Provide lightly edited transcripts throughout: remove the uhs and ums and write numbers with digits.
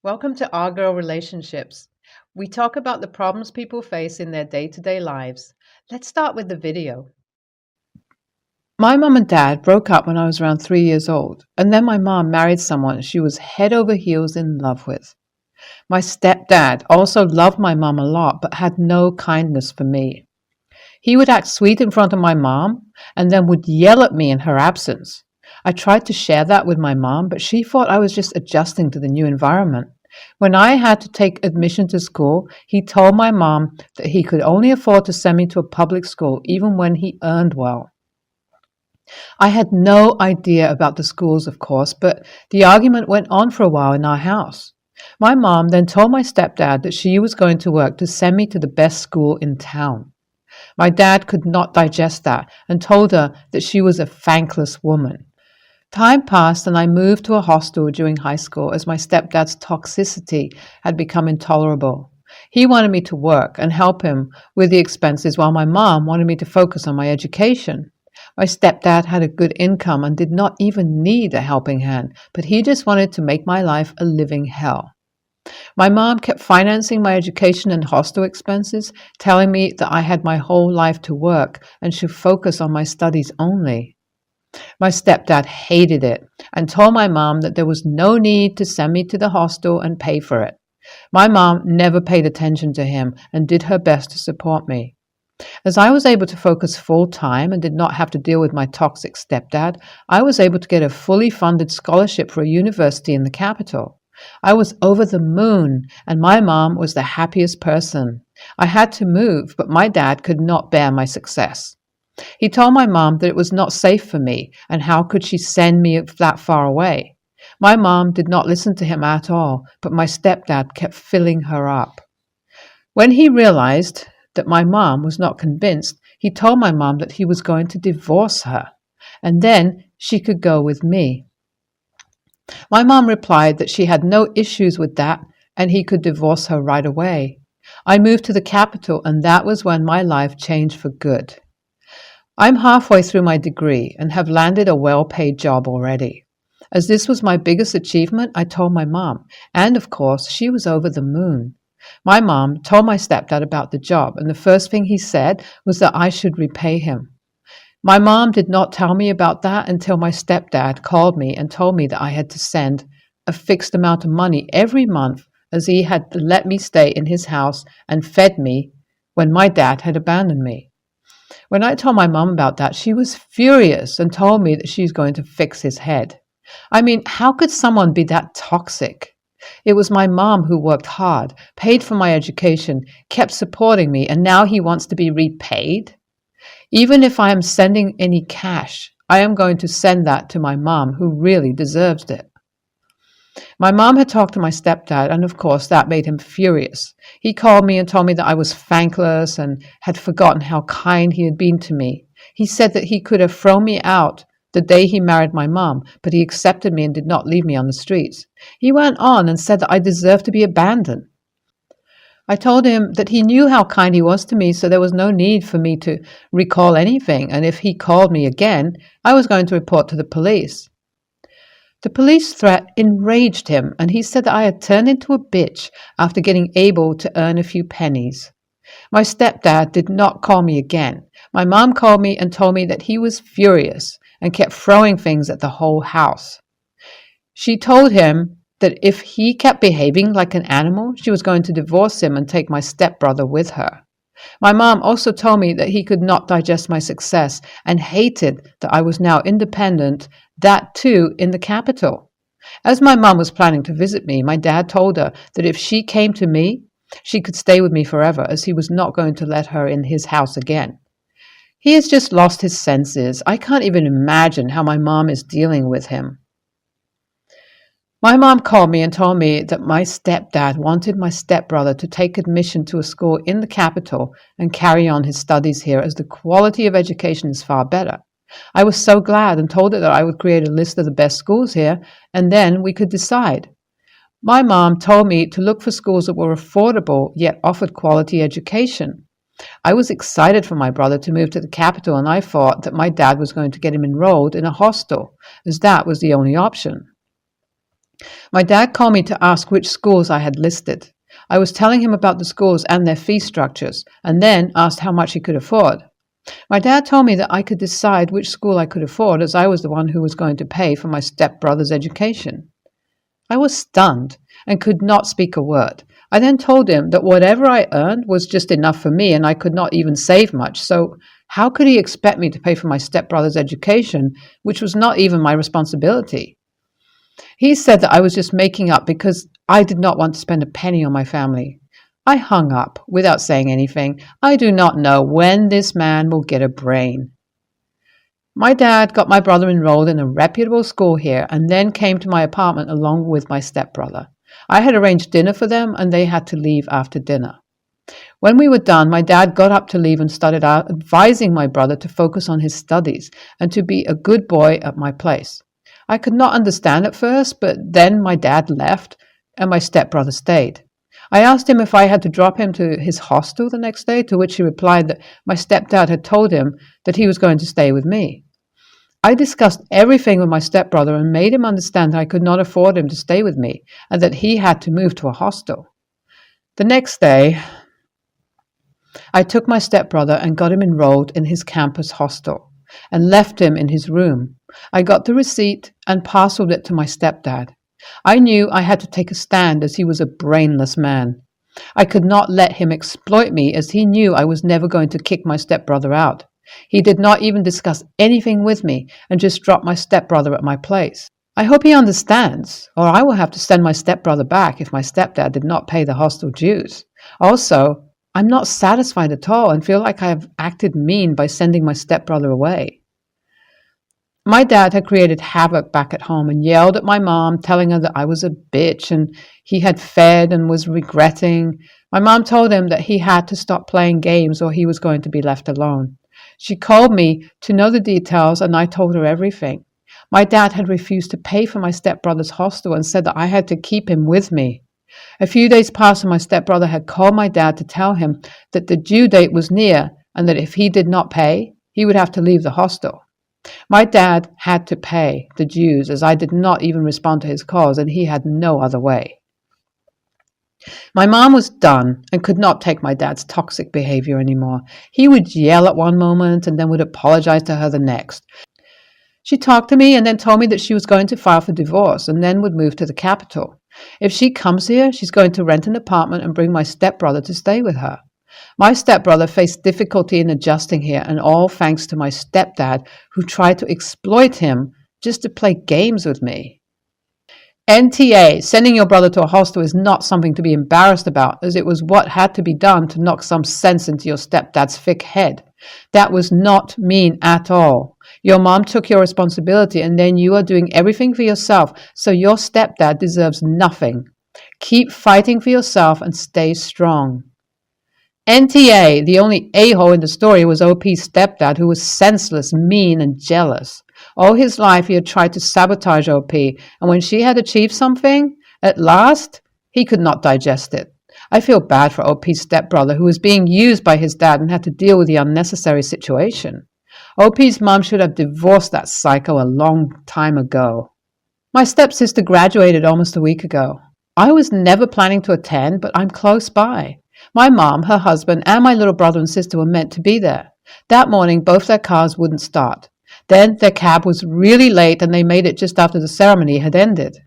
Welcome to Our Girl Relationships. We talk about the problems people face in their day-to-day lives. Let's start with the video. My mum and dad broke up when I was around 3 years old, and then my mom married someone she was head over heels in love with. My stepdad also loved my mum a lot, but had no kindness for me. He would act sweet in front of my mom, and then would yell at me in her absence. I tried to share that with my mom, but she thought I was just adjusting to the new environment. When I had to take admission to school, he told my mom that he could only afford to send me to a public school even when he earned well. I had no idea about the schools, of course, but the argument went on for a while in our house. My mom then told my stepdad that she was going to work to send me to the best school in town. My dad could not digest that and told her that she was a thankless woman. Time passed and I moved to a hostel during high school as my stepdad's toxicity had become intolerable. He wanted me to work and help him with the expenses while my mom wanted me to focus on my education. My stepdad had a good income and did not even need a helping hand, but he just wanted to make my life a living hell. My mom kept financing my education and hostel expenses, telling me that I had my whole life to work and should focus on my studies only. My stepdad hated it and told my mom that there was no need to send me to the hostel and pay for it. My mom never paid attention to him and did her best to support me. As I was able to focus full time and did not have to deal with my toxic stepdad, I was able to get a fully funded scholarship for a university in the capital. I was over the moon, and my mom was the happiest person. I had to move, but my dad could not bear my success. He told my mom that it was not safe for me, and how could she send me that far away? My mom did not listen to him at all, but my stepdad kept filling her up. When he realized that my mom was not convinced, he told my mom that he was going to divorce her, and then she could go with me. My mom replied that she had no issues with that, and he could divorce her right away. I moved to the capital, and that was when my life changed for good. I'm halfway through my degree and have landed a well-paid job already. As this was my biggest achievement, I told my mom, and of course, she was over the moon. My mom told my stepdad about the job, and the first thing he said was that I should repay him. My mom did not tell me about that until my stepdad called me and told me that I had to send a fixed amount of money every month, as he had let me stay in his house and fed me when my dad had abandoned me. When I told my mom about that, she was furious and told me that she's going to fix his head. I mean, how could someone be that toxic? It was my mom who worked hard, paid for my education, kept supporting me, and now he wants to be repaid? Even if I am sending any cash, I am going to send that to my mom, who really deserves it. My mom had talked to my stepdad, and of course that made him furious. He called me and told me that I was thankless and had forgotten how kind he had been to me. He said that he could have thrown me out the day he married my mom, but he accepted me and did not leave me on the streets. He went on and said that I deserved to be abandoned. I told him that he knew how kind he was to me, so there was no need for me to recall anything, and if he called me again, I was going to report to the police. The police threat enraged him, and he said that I had turned into a bitch after getting able to earn a few pennies. My stepdad did not call me again. My mom called me and told me that he was furious and kept throwing things at the whole house. She told him that if he kept behaving like an animal, she was going to divorce him and take my stepbrother with her. My mom also told me that he could not digest my success and hated that I was now independent, that too in the capital. As my mom was planning to visit me, my dad told her that if she came to me, she could stay with me forever, as he was not going to let her in his house again. He has just lost his senses. I can't even imagine how my mom is dealing with him. My mom called me and told me that my stepdad wanted my stepbrother to take admission to a school in the capital and carry on his studies here, as the quality of education is far better. I was so glad and told her that I would create a list of the best schools here, and then we could decide. My mom told me to look for schools that were affordable yet offered quality education. I was excited for my brother to move to the capital, and I thought that my dad was going to get him enrolled in a hostel, as that was the only option. My dad called me to ask which schools I had listed. I was telling him about the schools and their fee structures, and then asked how much he could afford. My dad told me that I could decide which school I could afford, as I was the one who was going to pay for my stepbrother's education. I was stunned and could not speak a word. I then told him that whatever I earned was just enough for me, and I could not even save much, so how could he expect me to pay for my stepbrother's education, which was not even my responsibility? He said that I was just making up because I did not want to spend a penny on my family. I hung up without saying anything. I do not know when this man will get a brain. My dad got my brother enrolled in a reputable school here and then came to my apartment along with my stepbrother. I had arranged dinner for them and they had to leave after dinner. When we were done, my dad got up to leave and started advising my brother to focus on his studies and to be a good boy at my place. I could not understand at first, but then my dad left and my stepbrother stayed. I asked him if I had to drop him to his hostel the next day, to which he replied that my stepdad had told him that he was going to stay with me. I discussed everything with my stepbrother and made him understand that I could not afford him to stay with me and that he had to move to a hostel. The next day, I took my stepbrother and got him enrolled in his campus hostel and left him in his room. I got the receipt and parceled it to my stepdad. I knew I had to take a stand as he was a brainless man. I could not let him exploit me as he knew I was never going to kick my stepbrother out. He did not even discuss anything with me and just dropped my stepbrother at my place. I hope he understands, or I will have to send my stepbrother back if my stepdad did not pay the hostel dues. Also, I'm not satisfied at all and feel like I have acted mean by sending my stepbrother away. My dad had created havoc back at home and yelled at my mom, telling her that I was a bitch and he had fed and was regretting. My mom told him that he had to stop playing games or he was going to be left alone. She called me to know the details and I told her everything. My dad had refused to pay for my stepbrother's hostel and said that I had to keep him with me. A few days passed and my stepbrother had called my dad to tell him that the due date was near and that if he did not pay, he would have to leave the hostel. My dad had to pay the dues as I did not even respond to his calls and he had no other way. My mom was done and could not take my dad's toxic behavior anymore. He would yell at one moment and then would apologize to her the next. She talked to me and then told me that she was going to file for divorce and then would move to the capital. If she comes here, she's going to rent an apartment and bring my stepbrother to stay with her. My stepbrother faced difficulty in adjusting here, and all thanks to my stepdad, who tried to exploit him just to play games with me. NTA, sending your brother to a hostel is not something to be embarrassed about, as it was what had to be done to knock some sense into your stepdad's thick head. That was not mean at all. Your mom took your responsibility, and then you are doing everything for yourself, so your stepdad deserves nothing. Keep fighting for yourself and stay strong. NTA, the only a-hole in the story was OP's stepdad, who was senseless, mean, and jealous. All his life he had tried to sabotage OP, and when she had achieved something, at last, he could not digest it. I feel bad for OP's stepbrother, who was being used by his dad and had to deal with the unnecessary situation. OP's mom should have divorced that psycho a long time ago. My stepsister graduated almost a week ago. I was never planning to attend, but I'm close by. My mom, her husband, and my little brother and sister were meant to be there. That morning, both their cars wouldn't start. Then their cab was really late and they made it just after the ceremony had ended.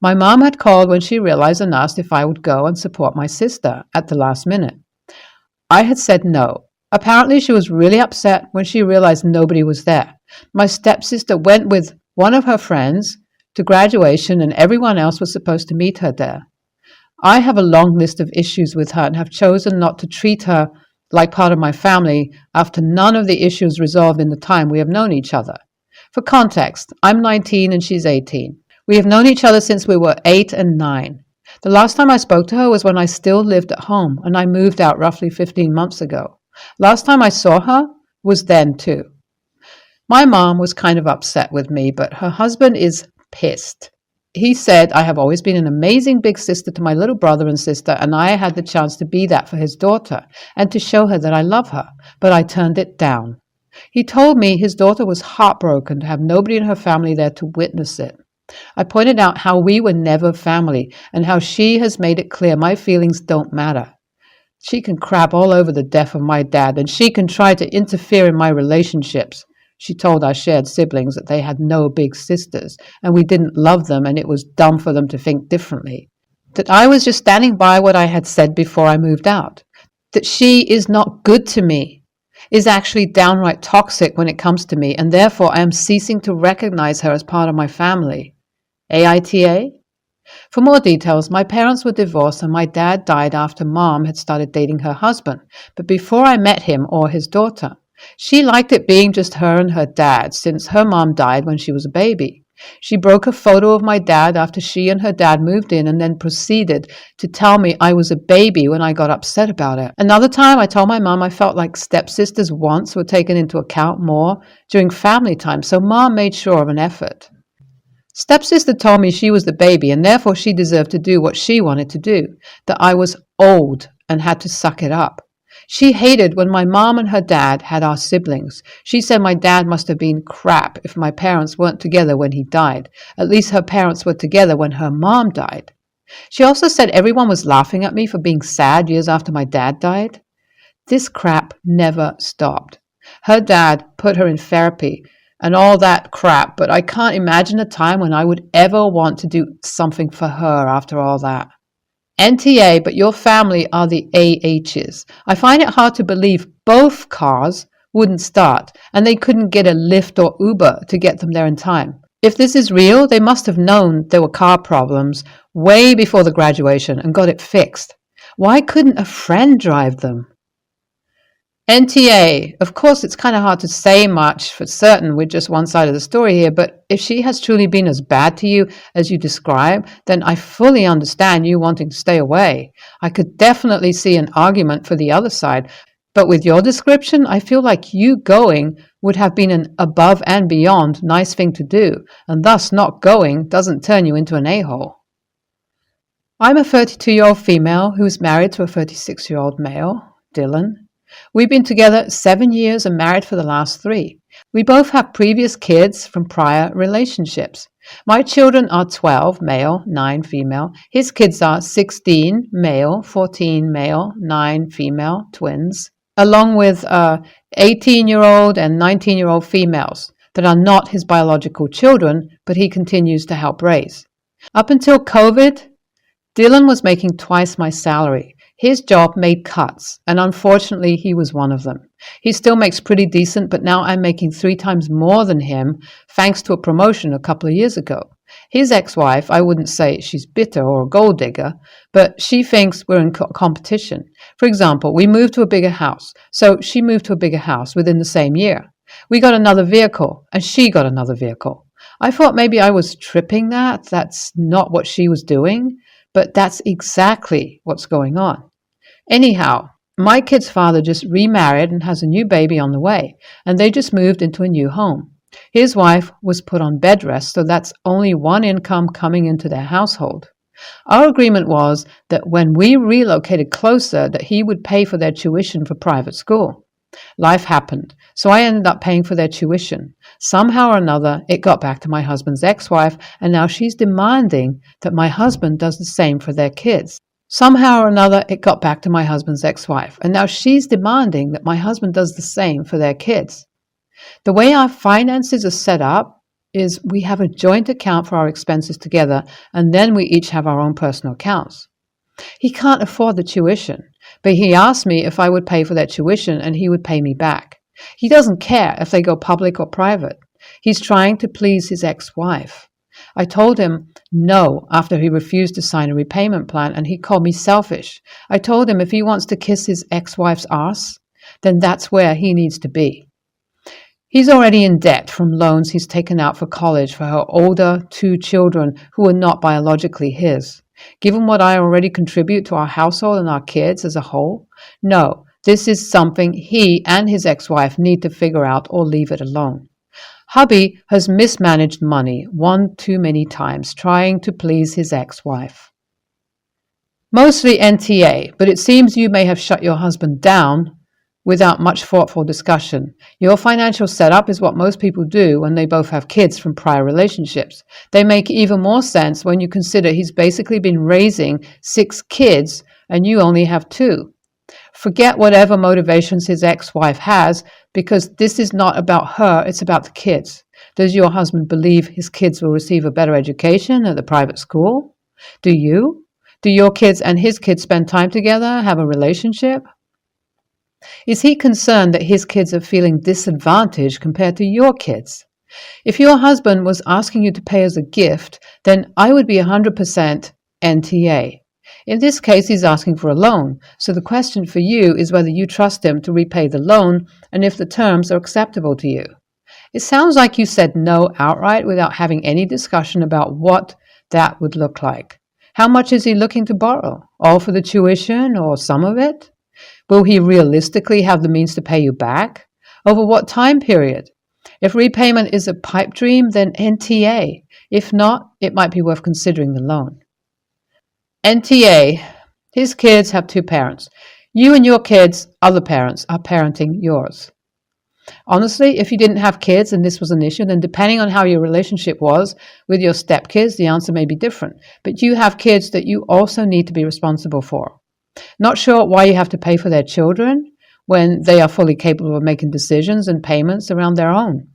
My mom had called when she realized and asked if I would go and support my sister at the last minute. I had said no. Apparently she was really upset when she realized nobody was there. My stepsister went with one of her friends to graduation and everyone else was supposed to meet her there. I have a long list of issues with her and have chosen not to treat her like part of my family after none of the issues resolved in the time we have known each other. For context, I'm 19 and she's 18. We have known each other since we were 8 and 9. The last time I spoke to her was when I still lived at home and I moved out roughly 15 months ago. Last time I saw her was then too. My mom was kind of upset with me, but her husband is pissed. He said, I have always been an amazing big sister to my little brother and sister, and I had the chance to be that for his daughter and to show her that I love her, but I turned it down. He told me his daughter was heartbroken to have nobody in her family there to witness it. I pointed out how we were never family and how she has made it clear my feelings don't matter. She can crap all over the death of my dad, and she can try to interfere in my relationships. She told our shared siblings that they had no big sisters, and we didn't love them, and it was dumb for them to think differently. That I was just standing by what I had said before I moved out. That she is not good to me, is actually downright toxic when it comes to me, and therefore I am ceasing to recognize her as part of my family. AITA? For more details, my parents were divorced and my dad died after Mom had started dating her husband, but before I met him or his daughter. She liked it being just her and her dad, since her mom died when she was a baby. She broke a photo of my dad after she and her dad moved in and then proceeded to tell me I was a baby when I got upset about it. Another time I told my mom I felt like stepsisters' wants were taken into account more during family time, so Mom made sure of an effort. Stepsister told me she was the baby and therefore she deserved to do what she wanted to do, that I was old and had to suck it up. She hated when my mom and her dad had our siblings. She said my dad must have been crap if my parents weren't together when he died. At least her parents were together when her mom died. She also said everyone was laughing at me for being sad years after my dad died. This crap never stopped. Her dad put her in therapy and all that crap, but I can't imagine a time when I would ever want to do something for her after all that. NTA, but your family are the AHs. I find it hard to believe both cars wouldn't start and they couldn't get a Lyft or Uber to get them there in time. If this is real, they must have known there were car problems way before the graduation and got it fixed. Why couldn't a friend drive them? NTA, of course, it's kind of hard to say much for certain with just one side of the story here, but if she has truly been as bad to you as you describe, then I fully understand you wanting to stay away. I could definitely see an argument for the other side, but with your description, I feel like you going would have been an above and beyond nice thing to do, and thus not going doesn't turn you into an a-hole. I'm a 32-year-old female who's married to a 36-year-old male, Dylan. We've been together 7 years and married for the last 3. We both have previous kids from prior relationships. My children are 12, male, 9, female. His kids are 16, male, 14, male, 9, female, twins, along with 18-year-old and 19-year-old females that are not his biological children, but he continues to help raise. Up until COVID, Dylan was making twice my salary. His job made cuts, and unfortunately he was one of them. He still makes pretty decent, but now I'm making 3 times more than him, thanks to a promotion a couple of years ago. His ex-wife, I wouldn't say she's bitter or a gold digger, but she thinks we're in competition. For example, we moved to a bigger house, so she moved to a bigger house within the same year. We got another vehicle, and she got another vehicle. I thought maybe I was tripping that. That's not what she was doing. But that's exactly what's going on. Anyhow, my kid's father just remarried and has a new baby on the way, and they just moved into a new home. His wife was put on bed rest, so that's only one income coming into their household. Our agreement was that when we relocated closer, that he would pay for their tuition for private school. Life happened, so I ended up paying for their tuition. Somehow or another, it got back to my husband's ex-wife, and now she's demanding that my husband does the same for their kids. Somehow or another, it got back to my husband's ex-wife, and now she's demanding that my husband does the same for their kids. The way our finances are set up is we have a joint account for our expenses together, and then we each have our own personal accounts. He can't afford the tuition, but he asked me if I would pay for that tuition and he would pay me back. He doesn't care if they go public or private. He's trying to please his ex-wife. I told him no after he refused to sign a repayment plan, and he called me selfish. I told him if he wants to kiss his ex-wife's arse, then that's where he needs to be. He's already in debt from loans he's taken out for college for her older 2 children who are not biologically his. Given what I already contribute to our household and our kids as a whole, no, this is something he and his ex-wife need to figure out or leave it alone. Hubby has mismanaged money one too many times trying to please his ex-wife. Mostly NTA, but it seems you may have shut your husband down without much thoughtful discussion. Your financial setup is what most people do when they both have kids from prior relationships. They make even more sense when you consider he's basically been raising 6 kids and you only have 2. Forget whatever motivations his ex-wife has, because this is not about her, it's about the kids. Does your husband believe his kids will receive a better education at the private school? Do you? Do your kids and his kids spend time together, have a relationship? Is he concerned that his kids are feeling disadvantaged compared to your kids? If your husband was asking you to pay as a gift, then I would be 100% NTA. In this case, he's asking for a loan, so the question for you is whether you trust him to repay the loan and if the terms are acceptable to you. It sounds like you said no outright without having any discussion about what that would look like. How much is he looking to borrow? All for the tuition or some of it? Will he realistically have the means to pay you back? Over what time period? If repayment is a pipe dream, then NTA. If not, it might be worth considering the loan. NTA. His kids have 2 parents. You and your kids, other parents, are parenting yours. Honestly, if you didn't have kids and this was an issue, then depending on how your relationship was with your stepkids, the answer may be different. But you have kids that you also need to be responsible for. Not sure why you have to pay for their children when they are fully capable of making decisions and payments around their own.